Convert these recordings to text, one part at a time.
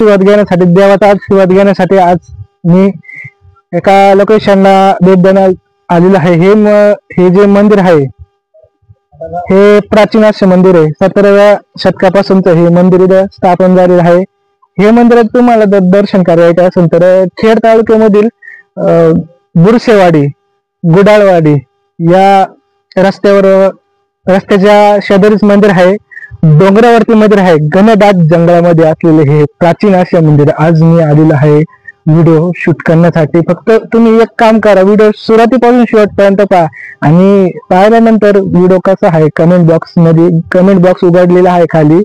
आशीर्वाद घेण्यासाठी, देवाचा आशीर्वाद घेण्यासाठी आज मी एका लोकेशनला भेट देण्यात आलेलं आहे। हे जे मंदिर आहे हे प्राचीन असे मंदिर आहे। 17व्या शतकापासूनच हे मंदिर इथं स्थापन झालेलं आहे। हे मंदिरात तुम्हाला जर दर्शन करायचं असेल तर खेड तालुक्यामधील बुरसेवाडी, गुडाळवाडी या रस्त्याच्या शेजारीच मंदिर आहे। डोंगरावरती मंदिर आहे, घनदाट जंगलामध्ये असलेले हे प्राचीन असे मंदिर आज मी आलेलो आहे व्हिडिओ शूट करण्यासाठी। फक्त तुम्ही एक काम करा, व्हिडिओ सुरुवातीपासून शेवटपर्यंत पहा आणि पाहिल्यानंतर व्हिडिओ कसा आहे कमेंट बॉक्स उघडलेला आहे खाली।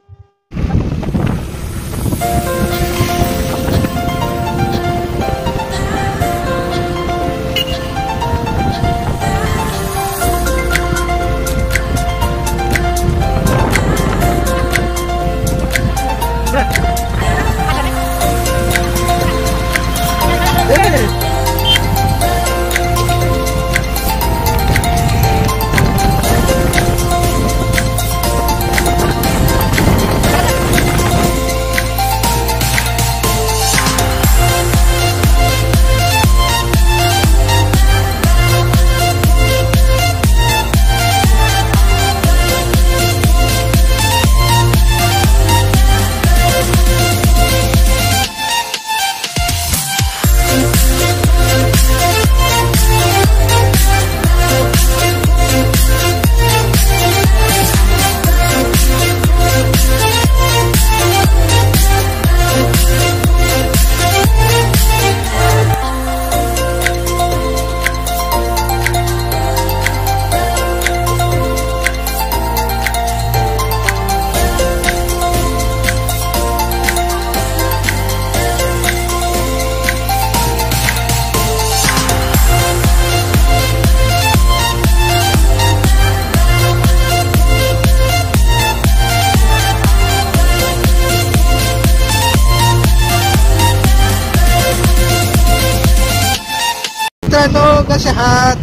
कसे आहात?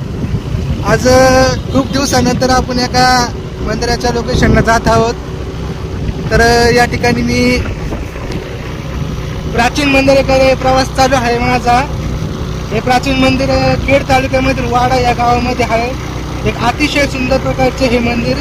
आज खूप दिवसानंतर आपण एका मंदिराच्या लोकेशनला जात आहोत। तर या ठिकाणी मी प्राचीन मंदिराकडे प्रवास चालू आहे माझा। हे प्राचीन मंदिर खेड तालुक्यामधील वाडा या गावामध्ये आहे। एक अतिशय सुंदर प्रकारचे हे मंदिर।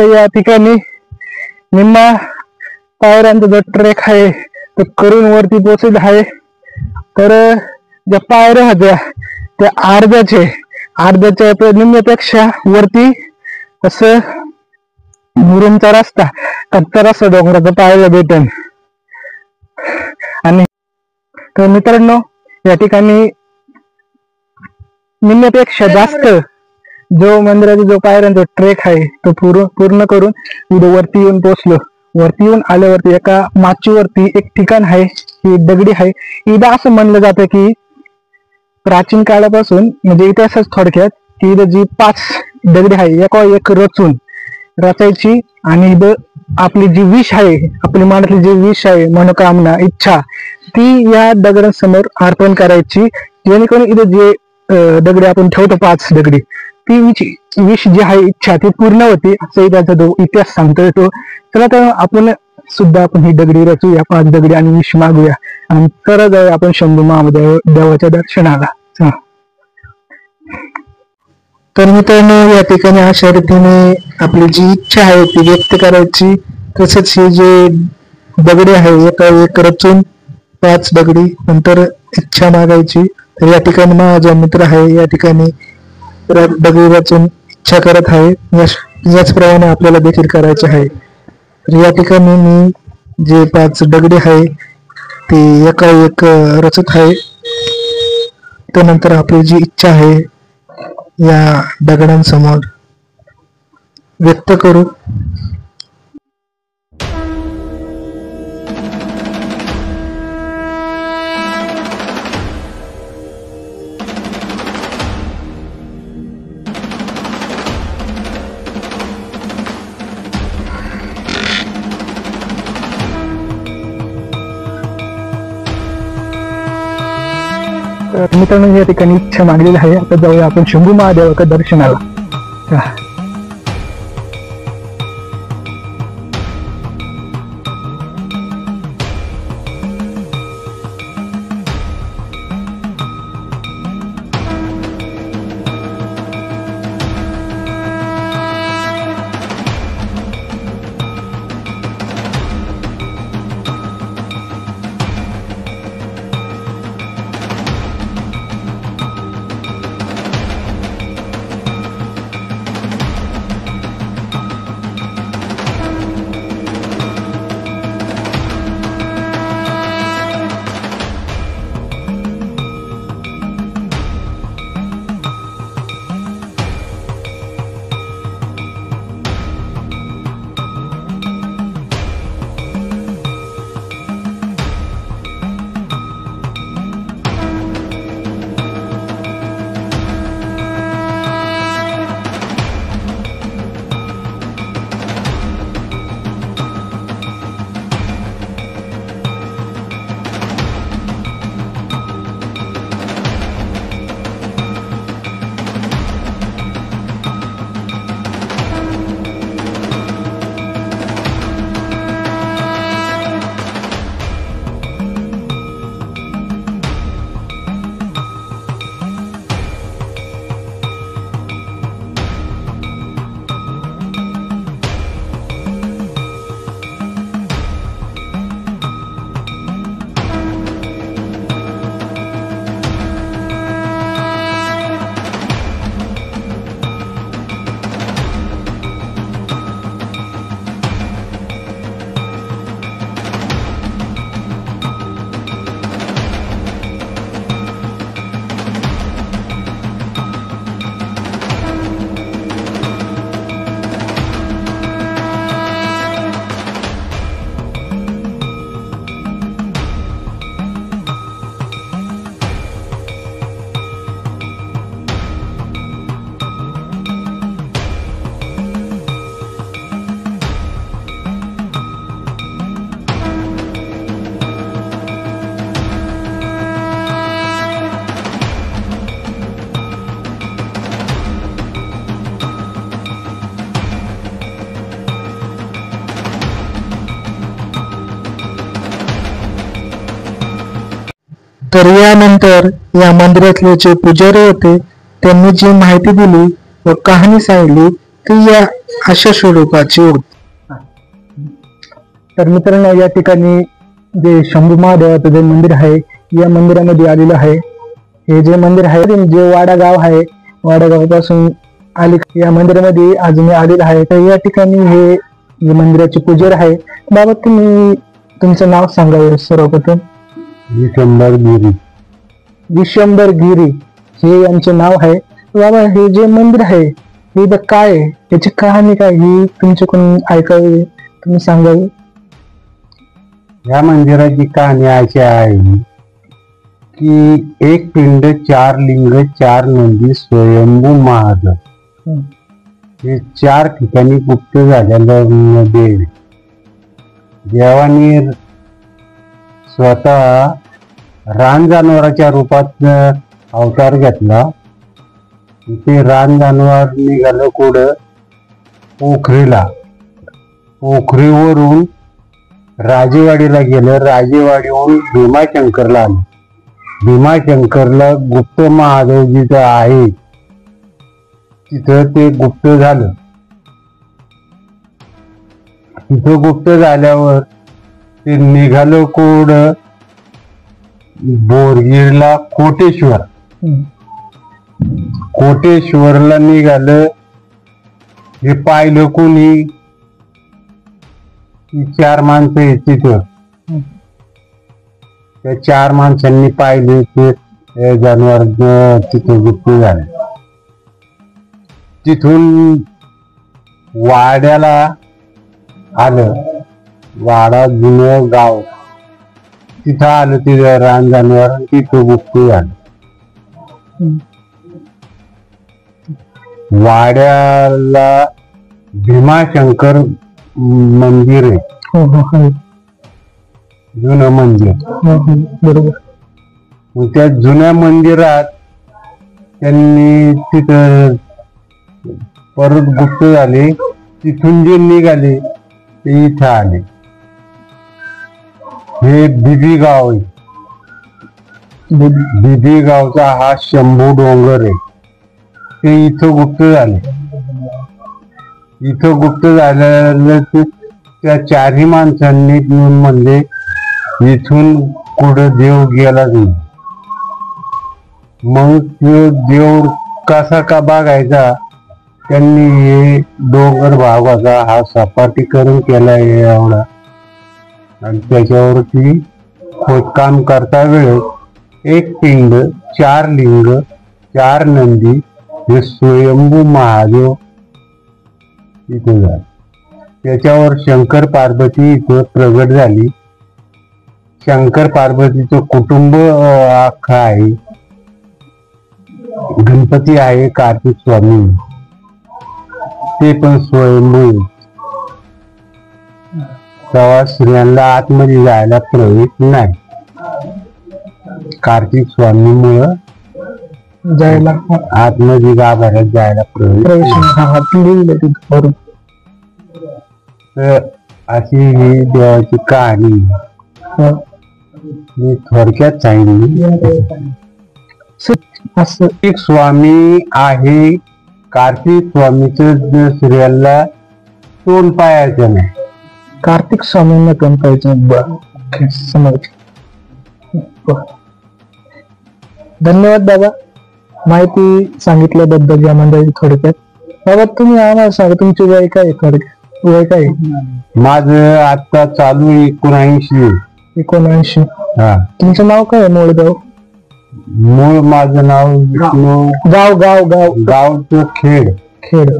या ठिकाणी निम्मा पायऱ्यांचा जो ट्रेक आहे तो करून वरती पोहोचत आहे। तर ज्या पायऱ्या होत्या त्या अर्ध्याच्या निम्म्यापेक्षा वरती असं मुरुमचा रस्ता, कच्चा रस्ता डोंगराचा पाहायला भेटेल। आणि तर मित्रांनो या ठिकाणी निम्म्यापेक्षा जास्त जो मंदिराचा जो पायऱ्यांचा ट्रेक आहे तो पूर्ण करून पुढे वरती येऊन पोहोचलो। वरती येऊन आल्यावरती एका माचीवरती एक ठिकाण आहे, ही दगडी आहे। इथं असं म्हणलं जातं की प्राचीन काळापासून म्हणजे इतिहासच थोडक्यात की इथं जी 5 दगडी आहे एका एक रचून रचायची आणि इथं आपली जी विष आहे, आपली मनातली जी विष आहे, मनोकामना इच्छा ती या दगडांसमोर अर्पण करायची, जेणेकरून इथं जे दगडी आपण ठेवतो 5 दगडी ती विष जी आहे इच्छा ती पूर्ण होती असं त्याचा तो इतिहास सांगतो येतो. चला तर आपण सुद्धा आपण ही दगडी रचूया 5 दगडी आणि विष मागूया आणि तरच जाऊया आपण शंभू महादेव देवाच्या दर्शनाला. तर मित्रांनो या ठिकाणी अशा रीतीने आपली जी इच्छा आहे ती व्यक्त करायची. तसेच हे जे दगडी आहे एका एक रचून 5 दगडी नंतर इच्छा मागायची. तर या ठिकाणी माझा मित्र आहे या ठिकाणी दगडी रचून इच्छा करत आहे. याचप्रमाणे आपल्याला देखील करायचे आहे. तर या ठिकाणी मी जे 5 दगडी आहे ते एका एक रचत आहे. त्यानंतर आपली जी इच्छा आहे या दगडांसमोर व्यक्त करू. मित्रांनो या ठिकाणी इच्छा मागलेली आहे. आता जाऊया आपण शंभू महादेवाच्या दर्शनाला. तर यानंतर या मंदिरातले जे पुजारी होते त्यांनी जी माहिती दिली व कहाणी सांगितली ती या अशा स्वरूपाची होती. तर मित्रांनो या ठिकाणी जे शंभू महादेवाचं जे मंदिर आहे या मंदिरामध्ये आलेलं आहे. हे जे मंदिर आहे जे वाडा गाव आहे, वाडा गावापासून आले या मंदिरामध्ये आज मी आलेलं आहे. तर या ठिकाणी हे मंदिराचे पुजारी आहे. बाबा तुम्ही तुमचं नाव सांगावं सर्वप्रथम. विशंबर गिरी. विशंबर गिरी हे यांचे नाव आहे. बाबा हे जे मंदिर आहे हे काय आहे, याची कहाणी काय ही तुमच्याकडून ऐकावी, तुम्ही सांगावी. या मंदिराची कहाणी अशी आहे की एक पिंड, चार लिंग, चार नंदी, स्वयंभू महादेव हे 4 ठिकाणी गुप्त झालेल्यामध्ये देवानी स्वतः रान जनावराच्या रूपात अवतार घेतला. ते रान जनावर निघालं कुठं? पोखरीला. पोखरीवरून राजेवाडीला गेलं. राजेवाडीहून भीमाशंकरला आलं. भीमाशंकरला गुप्त महादेव जिथं आहे तिथं ते गुप्त झालं. तिथं गुप्त झाल्यावर ते निघालं कुठं? बोरगीरला कोटेश्वर. कोटेश्वरला निघालं. हे पाहिलं कोणी? ती 4 माणसं आहेत तिथं. त्या 4 माणसांनी पाहिले ते जनावर तिथे गुप्त झाले. तिथून वाड्याला आलं. वाडा जुनं गाव तिथं आलं. तिथं रान जनावर तिथं गुप्त झालं. वाड्याला भीमाशंकर मंदिर आहे. जुनं मंदिर. बरोबर. मग त्या जुन्या मंदिरात त्यांनी तिथं परत गुप्त झाले. तिथून जे निघाले ते इथं आले. हे बिबी गाव आहे. बिबी गावचा हा शंभू डोंगर आहे. ते इथं गुप्त झाले. इथं गुप्त झाल्यानं त्या 4ही माणसांनी म्हणले इथून कुठं देव गेला नाही. मग तो देव कसा का बघायचा? त्यांनी हे डोंगर भागाचा हा सपाटीकरण केला एवढा. आणि त्याच्यावरती खोदकाम करता वेळेस एक पिंड, 4 लिंग, 4 नंदी हे स्वयंभू महादेव इथे झाले. त्याच्यावर शंकर पार्वती इथं प्रगट झाली. शंकर पार्वतीचं कुटुंब अख्खं आहे. गणपती आहे, कार्तिक स्वामी ते पण स्वयंभू. तेव्हा स्त्रियांना आतमध्ये जायला प्रवेश नाही. कार्तिक स्वामीमुळं जायला आतमध्ये गाभाऱ्यात जायला प्रवेश. तर अशी ही देवाची कहाणी मी थोडक्यात सांगितली. कार्तिक स्वामी आहे. कार्तिक स्वामीचं स्त्रियांना तोंड पाहायचं नाही. कार्तिक स्वामींना तोंड पाहायचं. समज. धन्यवाद बाबा माहिती सांगितल्याबद्दल या मंडळी. थोडक्यात बाबा तुम्ही आम्हाला सांगा तुमची वय काय? थोडक्यात वय काय? माझं आता चालू 79. 79. हा. तुमचं नाव काय आहे? मूळ मूळ माझं नाव विष्णू. गावचं खेड. खेड.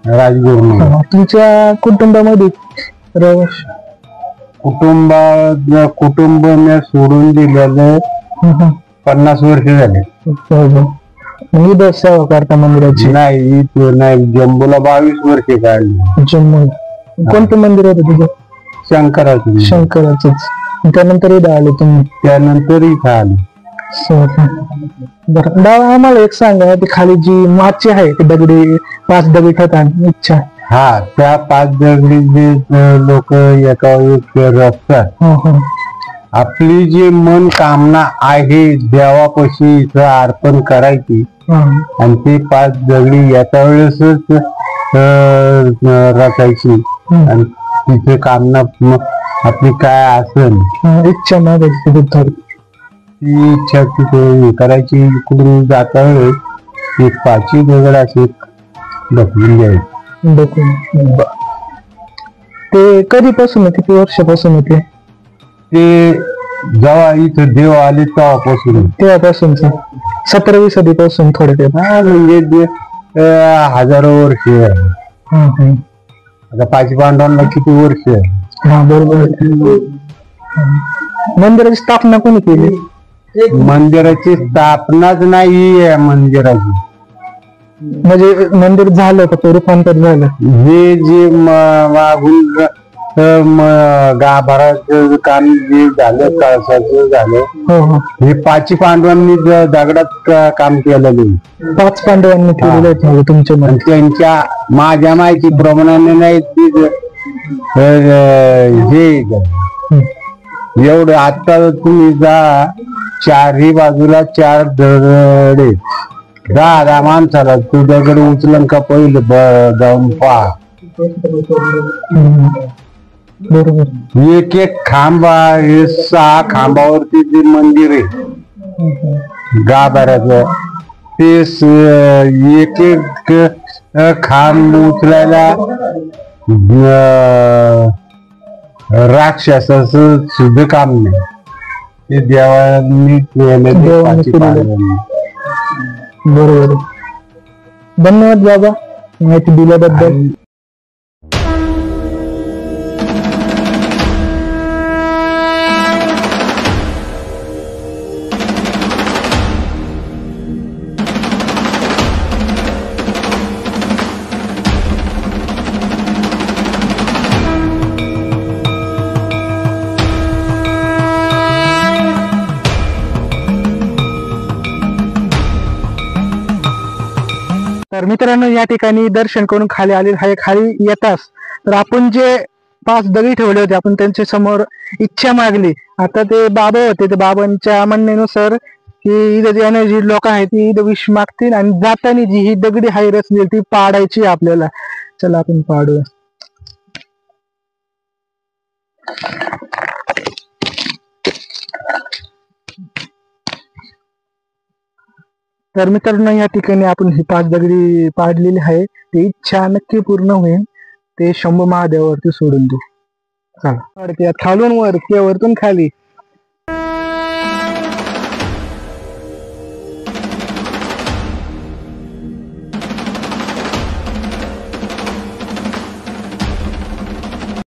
राजगुरू. तुमच्या कुटुंबामध्ये कुटुंब सोडून दिलेलं 50 वर्ष झाले. मी सेवा करता मंदिराची? नाही जम्बूला 22 वर्षे काढली. जम्मू. कोणतं मंदिर होतं तुझं? शंकराचं. शंकराचंच. त्यानंतर इथं आले तुम्ही? त्यानंतर इथं आले. बरं बाबा आम्हाला एक सांगा, ती खाली जी माची आहे ती दगडी 5 दगडी ठिकाण इच्छा. हा. त्या 5 दगडी जे लोक एका असतात. आपली जी मन कामना आहे देवापाशी इथं अर्पण करायची. आणि ते 5 दगडी येत्या वेळेसच रचायची. आणि तिथे कामना आपली काय असेल इच्छा मागायची ती इच्छा तिथे करायची. इकडून जाता वेळेस ती 5ही दगड अशी ढकलून द्यायची. ते कधीपासून किती वर्षापासून होते? ते जेव्हा इथं देव आले तेव्हापासूनच 17वी सदीपासून थोडक्यात. म्हणजे हजारो वर्ष. आता 5 पांडवांना किती वर्ष? हा बरोबर. मंदिराची स्थापना कोणी केली? मंदिराची स्थापनाच नाही या मंदिराची. म्हणजे मंदिर झालं तर रूपांतर झालं. हे जे मागून गाभाराचं काम जे झालं, कळसाचं झालं, हे पाची पांडवांनी दगडात काम केलेलं. 5 पांडवांनी केलेलं आहे तुमच्या मध्ये. त्यांच्या माझ्या माहिती प्रमाणाने नाही हे एवढं. आता तुम्ही जा, चारही बाजूला 4 दगडे, 10 माणसाला तू दगड उचलन का पहिलं जाऊन पहा. बरोबर. एक एक खांबा, हे 6 खांबावरती जे मंदिर आहे गाभाऱ्याचं, ते एक एक खांब उचलायला राक्षसाचं सुद्धा काम नाही. ते देवांनी केलेलं. बरोबर. धन्यवाद बाबा माहिती दिल्याबद्दल. तर मित्रांनो, या ठिकाणी दर्शन करून खाली आलेलं आहे. खाली येताच तर आपण जे 5 दगडी ठेवले होते, आपण त्यांच्या समोर इच्छा मागली. आता ते बाबा होते, ते बाबांच्या म्हणण्यानुसार की इथं जे जी लोक आहेत ती इथं विष मागतील आणि जाताना जी ही दगडी हाय रचली ती पाडायची आपल्याला. चला आपण पाडूया. तर मित्रांनो, या ठिकाणी आपण ही 5 दगडी पाडलेली आहे. ती इच्छा नक्की पूर्ण होईल. ते शंभू महादेवावरती सोडून देऊ. चला, खालून वर किंवा वरतून खाली